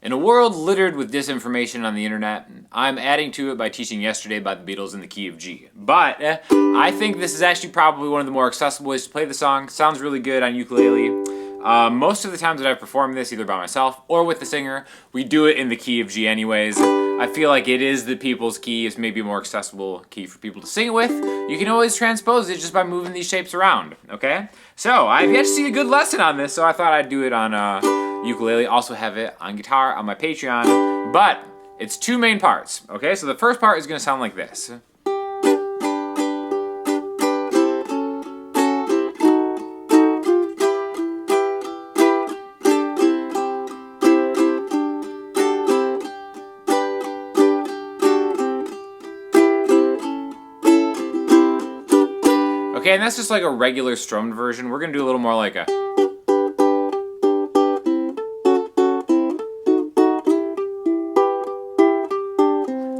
In a world littered with disinformation on the internet, I'm adding to it by teaching Yesterday by the Beatles in the key of G. But I think this is actually probably one of the more accessible ways to play the song. Sounds really good on ukulele. Most of the times that I've performed this, either by myself or with the singer, we do it in the key of G anyways. I feel like it is the people's key. It's maybe a more accessible key for people to sing it with. You can always transpose it just by moving these shapes around, okay? So, I've yet to see a good lesson on this, so I thought I'd do it on ukulele. Also have it on guitar on my Patreon. But it's two main parts, okay? So the first part is going to sound like this. Okay, and that's just like a regular strummed version. We're gonna do a little more like a...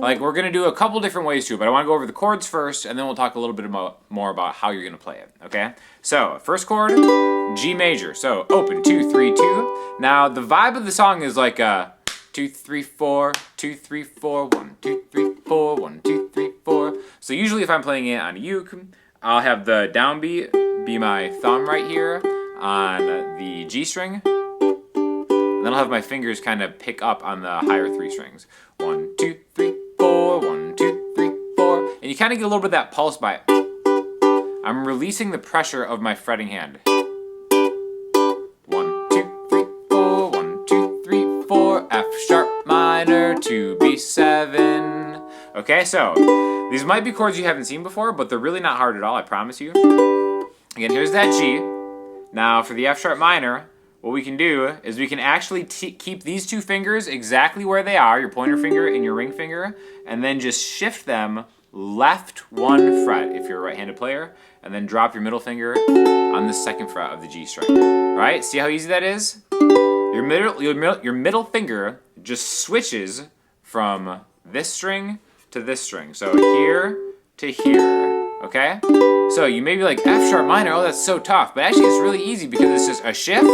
Like, we're gonna do a couple different ways to it, but I wanna go over the chords first, and then we'll talk a little bit more about how you're gonna play it, okay? So, first chord, G major. So, open, 2, 3, 2. Now, the vibe of the song is like a 2, 3, 4, 2, 3, 4, 1, 2, 3, 4, 1, 2, 3, 4. So usually if I'm playing it on a uke, I'll have the downbeat be my thumb right here on the G string. And then I'll have my fingers kind of pick up on the higher 3 strings. 1, 2, 3, 4, 1, 2, 3, 4. And you kind of get a little bit of that pulse by it. I'm releasing the pressure of my fretting hand. 1, 2, 3, 4, 1, 2, 3, 4, F sharp minor, 2, B7. Okay, so these might be chords you haven't seen before, but they're really not hard at all, I promise you. Again, here's that G. Now for the F sharp minor, what we can do is we can actually keep these two fingers exactly where they are, your pointer finger and your ring finger, and then just shift them left 1 fret if you're a right-handed player, and then drop your middle finger on the 2nd fret of the G string. Right? See how easy that is? Your middle finger just switches from this string to this string. So here to here, okay? So you may be like, F sharp minor, oh that's so tough. But actually it's really easy because it's just a shift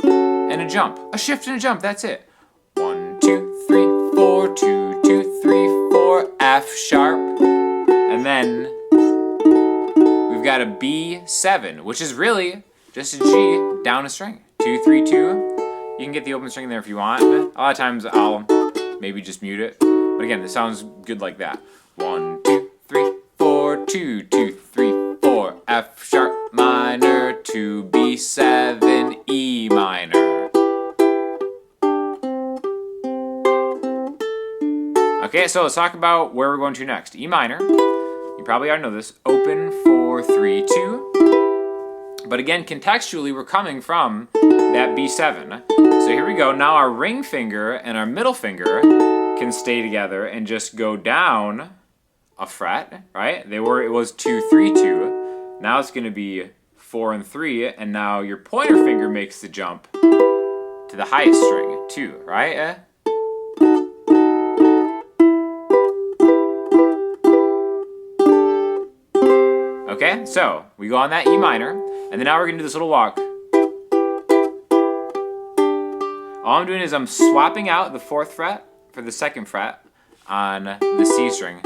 and a jump. A shift and a jump, that's it. 1, 2, 3, 4, 2, 2, 3, 4, F sharp. And then we've got a B7, which is really just a G down a string. 2, 3, 2. You can get the open string there if you want. A lot of times I'll maybe just mute it. But again, this sounds good like that. 1, 2, 3, 4, 2, 2, 3, 4, F sharp minor, 2, B7, E minor. Okay, so let's talk about where we're going to next. E minor, you probably already know this, open, 4, 3, 2. But again, contextually, we're coming from that B7. So here we go. Now our ring finger and our middle finger can stay together and just go down a fret, right? It was 2, 3, 2. Now it's gonna be 4 and 3, and now your pointer finger makes the jump to the highest string, 2, right? Okay, so we go on that E minor, and then now we're gonna do this little walk. All I'm doing is I'm swapping out the 4th fret for the 2nd fret on the C string.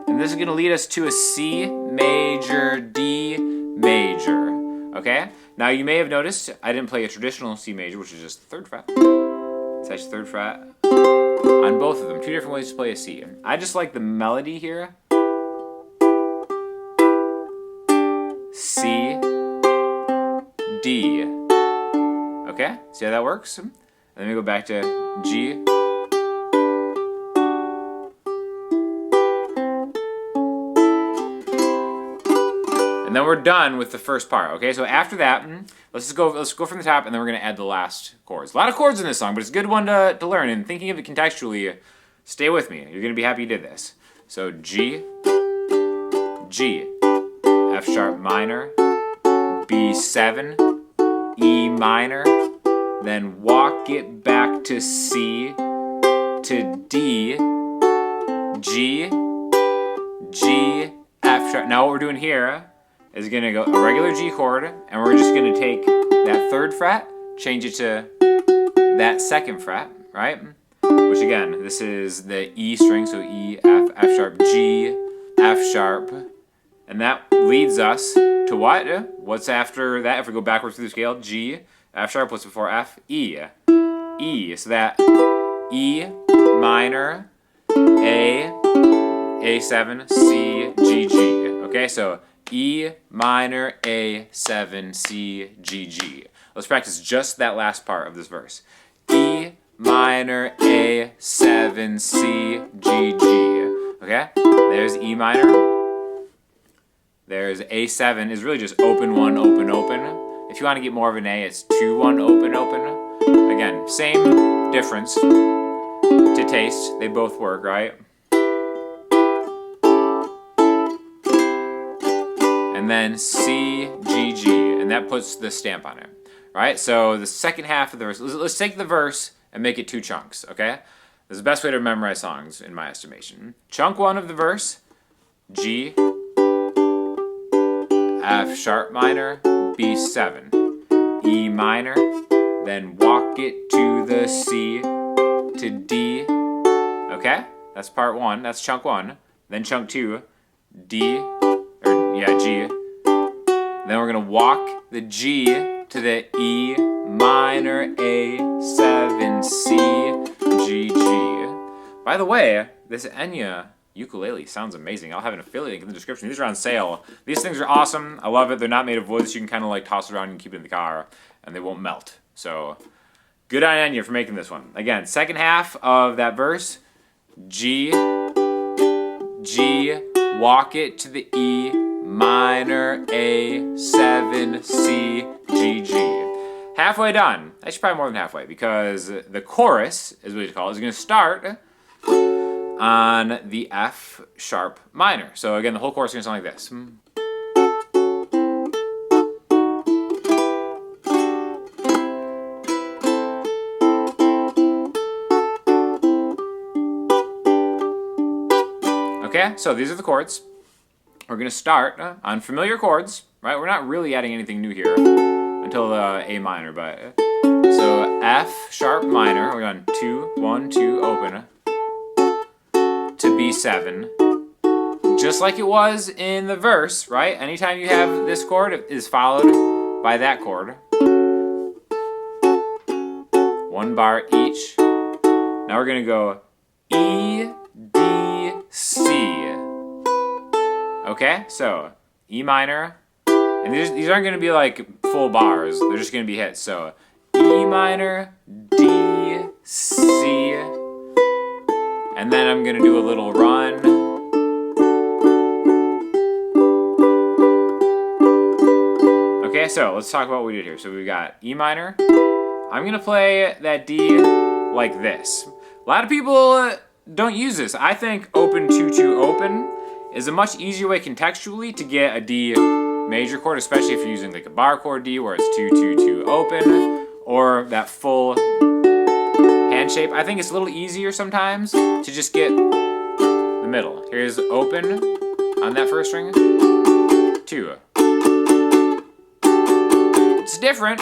And this is going to lead us to a C major, D major. Okay? Now you may have noticed I didn't play a traditional C major, which is just the 3rd fret. It's actually 3rd fret on both of them. 2 different ways to play a C. I just like the melody here. C, D. Okay? See how that works? Let me go back to G. And then we're done with the first part, okay? So after that, let's go from the top, and then we're gonna add the last chords. A lot of chords in this song, but it's a good one to learn, and thinking of it contextually, stay with me. You're gonna be happy you did this. So G, G, F sharp minor, B7, E minor, then walk it back to C, to D, G, G, F sharp. Now what we're doing here is gonna go a regular G chord, and we're just gonna take that 3rd fret change it to that second fret, right? Which again, this is the E string, so E, F, F sharp, G, F sharp. And that leads us to what? What's after that? If we go backwards through the scale, G, F sharp, what's before F? E. E, so that E minor, A7, C, G, G. Okay, so E minor, A7, C, G, G. Let's practice just that last part of this verse. E minor, A7, C, G, G. Okay, there's E minor. There's A7 is really just open, 1, open, open. If you want to get more of an A, it's 2, 1, open, open. Again, same difference to taste. They both work, right? And then C, G, G, and that puts the stamp on it, right? So the second half of the verse, let's take the verse and make it 2 chunks, okay? This is the best way to memorize songs, in my estimation. Chunk 1 of the verse, G, F sharp minor, B7, E minor, then walk it to the C, to D, okay? That's part 1, that's chunk 1. Then chunk 2, D, G. Then we're gonna walk the G to the E minor, A7, C, G, G. By the way, this Enya ukulele sounds amazing. I'll have an affiliate link in the description. These are on sale. These things are awesome. I love it. They're not made of wood, so you can kind of like toss it around and keep it in the car, and they won't melt. So, good on Enya for making this one. Again, second half of that verse, G, G, walk it to the E minor, A7, C, G, G. Halfway done. Actually, probably more than halfway, because the chorus, is what you call it, is going to start on the F sharp minor. So again, the whole chorus is going to sound like this. Okay, so these are the chords. We're going to start on familiar chords, right? We're not really adding anything new here until the A minor, but so F sharp minor, we're going 2, 1, 2, open, to B7, just like it was in the verse, right? Anytime you have this chord, it is followed by that chord. 1 bar each. Now we're gonna go E, D, C. Okay, so E minor, and these aren't gonna be like full bars, they're just gonna be hits. So E minor, D, C, and then I'm going to do a little run. Okay, so let's talk about what we did here. So we've got E minor. I'm going to play that D like this. A lot of people don't use this. I think open 2-2 open is a much easier way contextually to get a D major chord, especially if you're using like a bar chord D where it's 2-2-2 open, or that full hand shape. I think it's a little easier sometimes to just get the middle. Here's open on that first string, 2. It's different.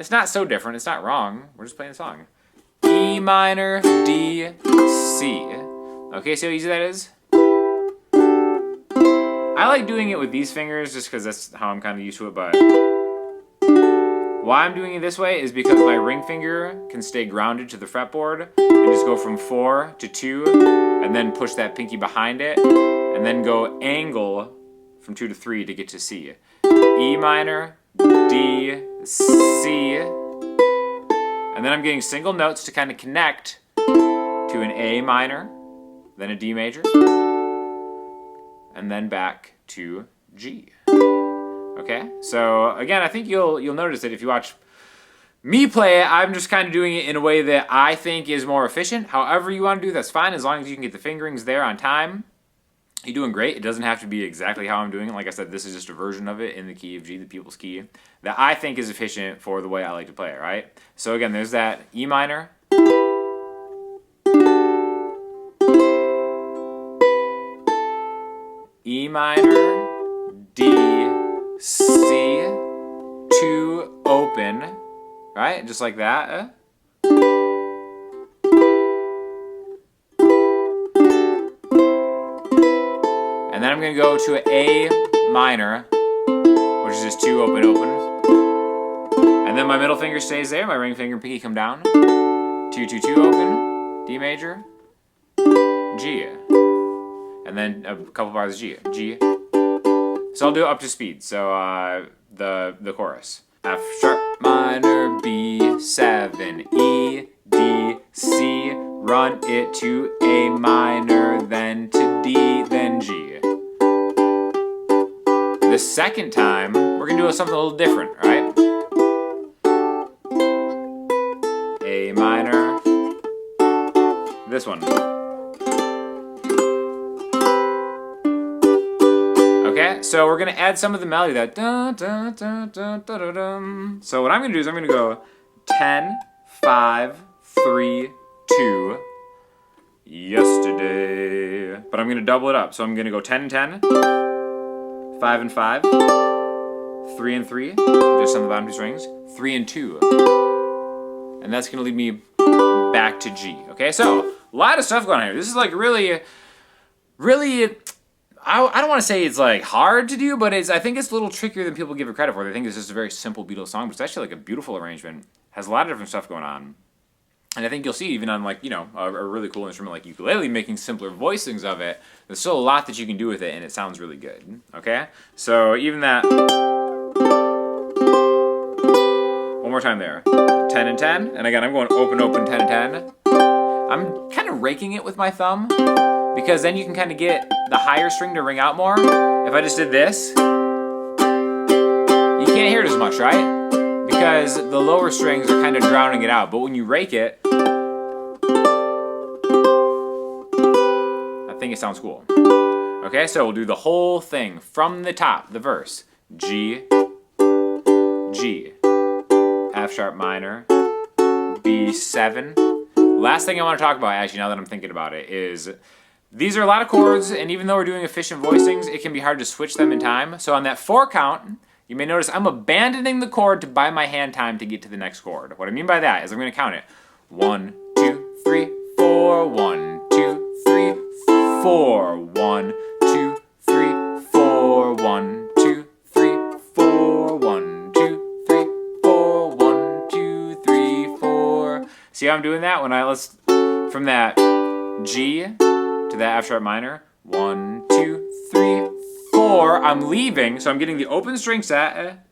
It's not so different. It's not wrong. We're just playing the song. E minor, D, C. Okay, see how easy that is? I like doing it with these fingers just because that's how I'm kind of used to it, but why I'm doing it this way is because my ring finger can stay grounded to the fretboard and just go from 4 to 2 and then push that pinky behind it and then go angle from 2 to 3 to get to C. E minor, D, C, and then I'm getting single notes to kind of connect to an A minor, then a D major, and then back to G. Okay, so again, I think you'll notice that if you watch me play it, I'm just kind of doing it in a way that I think is more efficient. However you want to do that's fine, as long as you can get the fingerings there on time. You're doing great. It doesn't have to be exactly how I'm doing it. Like I said, this is just a version of it in the key of G, the people's key, that I think is efficient for the way I like to play it, right? So again, there's that E minor. E minor, D, C, 2, open, right? Just like that. And then I'm going to go to an A minor, which is just 2 open, open. And then my middle finger stays there, my ring finger and pinky come down. 2, 2, 2 open, D major, G. And then a couple bars G, G. So I'll do it up to speed. So the chorus. F sharp minor, B7, E, D, C, run it to A minor, then to D, then G. The second time, we're gonna do something a little different, right? A minor, this one. Okay, so we're gonna add some of the melody that dun, dun, dun, dun, dun, dun, dun. So what I'm gonna do is I'm gonna go 10, 5, 3, 2, yesterday. But I'm gonna double it up. So I'm gonna go 10 and 10, 5 and 5, 3 and 3, just on the bottom 2 strings, 3 and 2. And that's gonna lead me back to G. Okay, so a lot of stuff going on here. This is like really, I don't want to say it's like hard to do, but I think it's a little trickier than people give it credit for. They think it's just a very simple Beatles song, but it's actually like a beautiful arrangement. Has a lot of different stuff going on. And I think you'll see even on like, a really cool instrument like ukulele, making simpler voicings of it, there's still a lot that you can do with it and it sounds really good. Okay? So even that, one more time there. 10 and 10, and again I'm going open, open, 10 and 10. I'm kind of raking it with my thumb, because then you can kind of get the higher string to ring out more. If I just did this, you can't hear it as much, right? Because the lower strings are kind of drowning it out. But when you rake it, I think it sounds cool. Okay, so we'll do the whole thing from the top, the verse. G, G, F sharp minor, B7. Last thing I want to talk about, actually, now that I'm thinking about it, is these are a lot of chords, and even though we're doing efficient voicings, it can be hard to switch them in time. So on that 4 count, you may notice I'm abandoning the chord to buy my hand time to get to the next chord. What I mean by that is I'm going to count it. 1, 2, 3, 4, 1, 2, 3, 4, 1, 2, 3, 4, 1, 2, 3, 4, 1, 2, 3, 4, 1, 2, 3, 4. See how I'm doing that? From that G to that F sharp minor. 1, 2, 3, 4. I'm leaving, so I'm getting the open string set.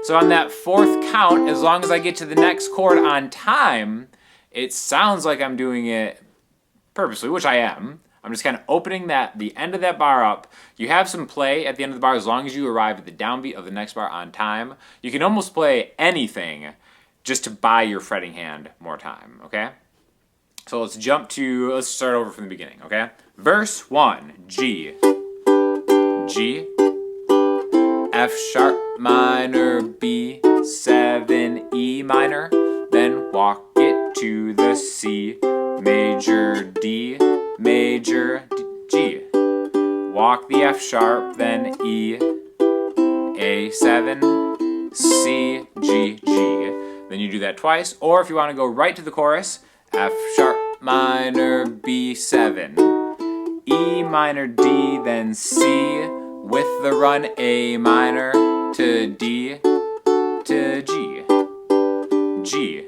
So on that 4th count, as long as I get to the next chord on time, it sounds like I'm doing it purposely, which I am. I'm just kind of opening the end of that bar up. You have some play at the end of the bar as long as you arrive at the downbeat of the next bar on time. You can almost play anything just to buy your fretting hand more time, okay? So let's start over from the beginning, okay? Verse 1, G, G, F sharp minor, B7, E minor, then walk it to the C, major, D, major, G. Walk the F sharp, then E, A7, C, G, G. Then you do that twice, or if you want to go right to the chorus, F sharp minor, B7, E minor, D, then C, with the run A minor to D to G, G,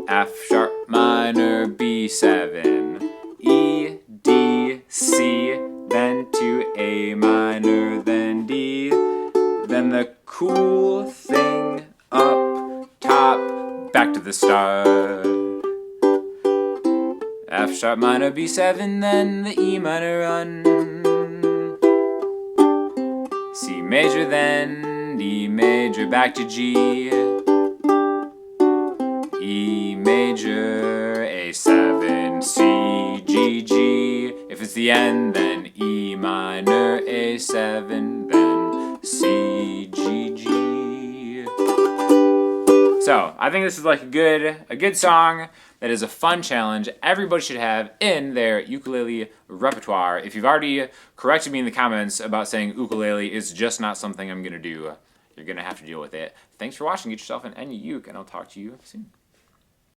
F sharp minor, B7, E, D, C, then to A minor, then D, then the cool thing up top, back to the start. F sharp minor, B7, then the E minor run. C major, then D major, back to G. E major, A7, C, G, G. If it's the end, then E minor, A7, then C, G, G. So I think this is like a good song that is a fun challenge everybody should have in their ukulele repertoire. If you've already corrected me in the comments about saying ukulele is just not something I'm gonna do, you're going to have to deal with it. Thanks for watching. Get yourself an uke, and I'll talk to you soon.